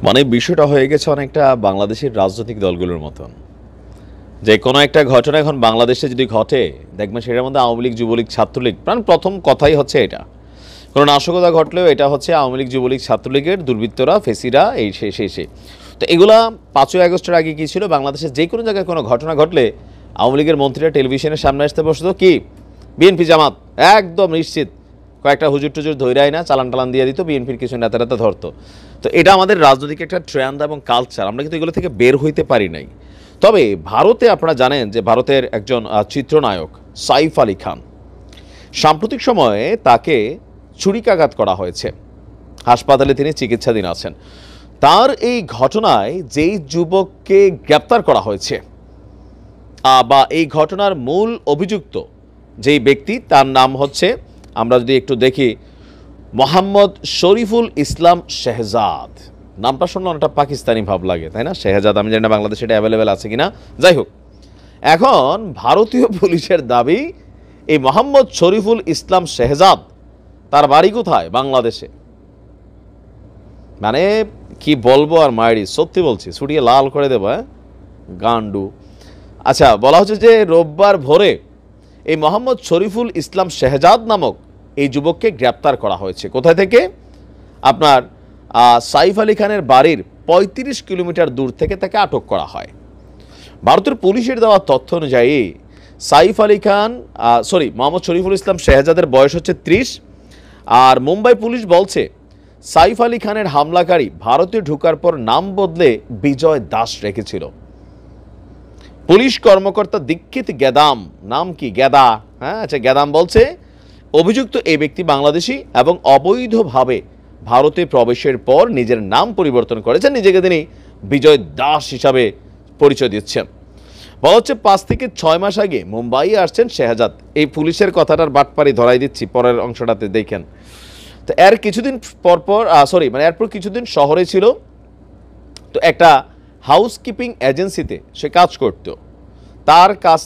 মানে বিষয়টা হয়ে গেছে অনেকটা বাংলাদেশের রাজনৈতিক দলগুলোর মতন, যে কোনো একটা ঘটনা এখন বাংলাদেশে যদি ঘটে দেখবেন সেটার মধ্যে আওয়ামী লীগ, যুবলীগ, ছাত্রলীগ, প্রথম কথাই হচ্ছে এটা। কোনো নাশকতা ঘটলেও এটা হচ্ছে আওয়ামী লীগ, যুবলীগ, ছাত্রলীগের দুর্বৃত্তরা, ফেসিরা, এই সে। তো এগুলা 5ই আগস্টের আগে কী ছিল, বাংলাদেশের যে কোনো জায়গায় কোনো ঘটনা ঘটলে আওয়ামী লীগের মন্ত্রীরা টেলিভিশনের সামনে আসতে বসতো কি বিএনপি জামাত একদম নিশ্চিত, কয়েকটা হুজুর টুজুর ধৈরাই না চালান টালান দিয়ে দিত, বিএনপির কিছু নেতা ধরতো। তো এটা আমাদের রাজনৈতিক একটা ট্রেন্ড এবং কালচার, আমরা কিন্তু এগুলো থেকে বের হইতে পারি নাই। তবে ভারতে আপনারা জানেন যে ভারতের একজন চিত্রনায়ক সাইফ আলী খান, সাম্প্রতিক সময়ে তাকে ছুরিকাঘাত করা হয়েছে, হাসপাতালে তিনি চিকিৎসাধীন আছেন। তার এই ঘটনায় যেই যুবককে গ্রেপ্তার করা হয়েছে বা এই ঘটনার মূল অভিযুক্ত যেই ব্যক্তি, তার নাম হচ্ছে, আমরা যদি একটু দেখি, মোহাম্মদ শরীফুল ইসলাম শেহজাদ। নামটা শুনলে অনেকটা পাকিস্তানি ভাব লাগে, তাই না? শেহজাদ, আমি জানি না বাংলাদেশে এটা অ্যাভেলেবেল আছে কিনা, যাই হোক। এখন ভারতীয় পুলিশের দাবি এই মোহাম্মদ শরীফুল ইসলাম শেহজাদ, তার বাড়ি কোথায়? বাংলাদেশে। মানে কি বলবো আর মায়েরি, সত্যি বলছি, ছুটিয়ে লাল করে দেবো, গান্ডু। আচ্ছা, বলা হচ্ছে যে রোববার ভোরে এই মোহাম্মদ শরীফুল ইসলাম শেহজাদ নামক এই যুবককে গ্রেপ্তার করা হয়েছে। কোথায় থেকে? আপনার সাইফ আলী খানের বাড়ির 35 কিলোমিটার দূর থেকে তাকে আটক করা হয়। ভারতের পুলিশের দেওয়া তথ্য অনুযায়ী সাইফ আলী খান মোহাম্মদ শরীফুল ইসলাম শেহজাদের বয়স হচ্ছে 30। আর মুম্বাই পুলিশ বলছে সাইফ আলী খানের হামলাকারী ভারতে ঢোকার পর নাম বদলে বিজয় দাস রেখেছিল। পুলিশ কর্মকর্তা দীক্ষিত গেদাম, নাম কি? গেদা, হ্যাঁ, আচ্ছা, গেদাম বলছে অভিযুক্ত এই ব্যক্তি বাংলাদেশি এবং অবৈধভাবে ভারতে প্রবেশের পর নিজের নাম পরিবর্তন করেছেন, নিজেকে তিনি বিজয় দাস হিসাবে পরিচয় দিচ্ছেন। বলা হচ্ছে 5 থেকে 6 মাস আগে মুম্বাই আসছেন শেহজাদ। এই পুলিশের কথাটার বাটপারি ধরাই দিচ্ছি, পরের অংশটাতে দেখেন। তো এরপর কিছুদিন শহরে ছিল, তো একটা হাউসকিপিং এজেন্সিতে সে কাজ করত। তার কাছ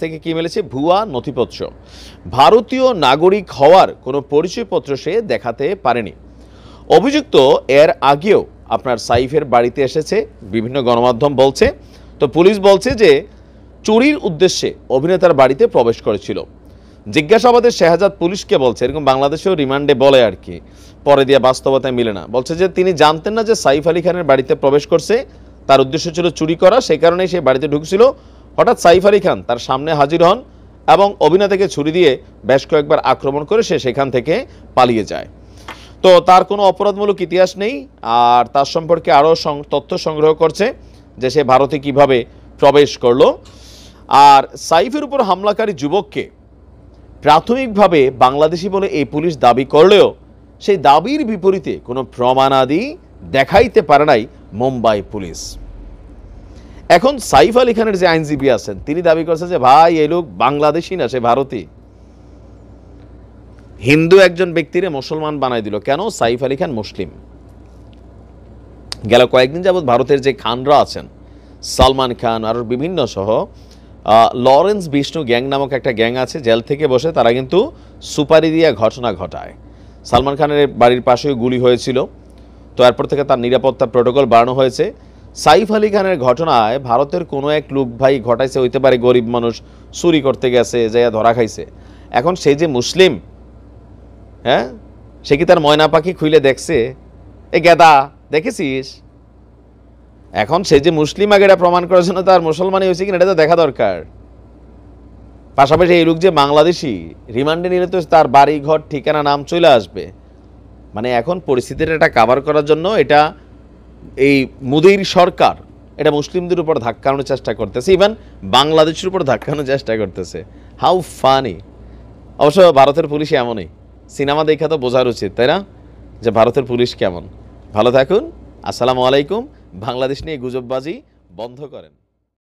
থেকে কি মিলেছে? ভুয়া নথিপত্র। ভারতীয় নাগরিক হওয়ার কোনো পরিচয়পত্র সে দেখাতে পারেনি। অভিযুক্ত এর আগেও আপনার সাইফের বাড়িতে এসেছে, বিভিন্ন গণমাধ্যম বলছে। তো পুলিশ বলছে যে চুরির উদ্দেশ্যে অভিনেতার বাড়িতে প্রবেশ করেছিল। জিজ্ঞাসাবাদে শেহজাদ পুলিশকে বলছে, এরকম বাংলাদেশেও রিমান্ডে বলে আর কি, পরে দিয়ে বাস্তবতায় মিলে না, বলছে যে তিনি জানতেন না যে সাইফ আলী খানের বাড়িতে প্রবেশ করছে, তার উদ্দেশ্য ছিল চুরি করা, সেই কারণেই সে বাড়িতে ঢুকছিল। হঠাৎ সাইফ আলী খান তার সামনে হাজির হন এবং অভিনেতাকে ছুরি দিয়ে বেশ কয়েকবার আক্রমণ করে সে সেখান থেকে পালিয়ে যায়। তো তার কোনো অপরাধমূলক ইতিহাস নেই, আর তার সম্পর্কে আরও তথ্য সংগ্রহ করছে যে সে ভারতে কিভাবে প্রবেশ করলো। আর সাইফের উপর হামলাকারী যুবককে প্রাথমিকভাবে বাংলাদেশি বলে এই পুলিশ দাবি করলেও সেই দাবির বিপরীতে কোনো প্রমাণাদি দেখাইতে পারে নাই মুম্বাই পুলিশ। এখন সাইফ আলী খানের যে আইনজীবী আছেন তিনি দাবি করছেন যে ভাই, এই লোক বাংলাদেশি না, সে ভারতী। হিন্দু একজন ব্যক্তিরে মুসলমান বানাই দিল কেন? সাইফ আলী খান মুসলিম। গেল কয়েকদিন যাবৎ ভারতের যে খানরা আছেন, সালমান খান আর বিভিন্ন সহ লরেন্স বিষ্ণু গ্যাং নামক একটা গ্যাং আছে, জেল থেকে বসে তারা কিন্তু সুপারি দিয়ে ঘটনা ঘটায়। সালমান খানের বাড়ির পাশেও গুলি হয়েছিল, তো এরপর থেকে তার নিরাপত্তা প্রোটোকল বাড়ানো হয়েছে। সাইফ আলী খানের ঘটনায় ভারতের কোনো এক লোক ভাই ঘটাইছে, হইতে পারে গরিব মানুষ চুরি করতে গেছে, যাইয়া ধরা খাইছে। এখন সে যে মুসলিম, হ্যাঁ, সে কি তার ময়না পাখি খুইলে দেখছে? এ গেদা, দেখেছিস? এখন সে যে মুসলিম, আগে এটা প্রমাণ করার জন্য তার মুসলমানই হয়েছে কিনা এটা তো দেখা দরকার। পাশাপাশি এই লোক যে বাংলাদেশি, রিমান্ডে নিলে তো তার বাড়ি, ঘর, ঠিকানা, নাম চলে আসবে। মানে এখন পরিস্থিতিটা এটা কাভার করার জন্য এটা এই মোদির সরকার এটা মুসলিমদের উপর ধাক্কানোর চেষ্টা করতেছে, ইভেন বাংলাদেশের উপর ধাক্কানোর চেষ্টা করতেছে। How funny! অবশ্য ভারতের পুলিশ এমনই, সিনেমা দেখা তো বোঝার উচিত, তাই না, যে ভারতের পুলিশ কেমন। ভালো থাকুন, আসসালামু আলাইকুম। বাংলাদেশ নিয়ে গুজববাজি বন্ধ করেন।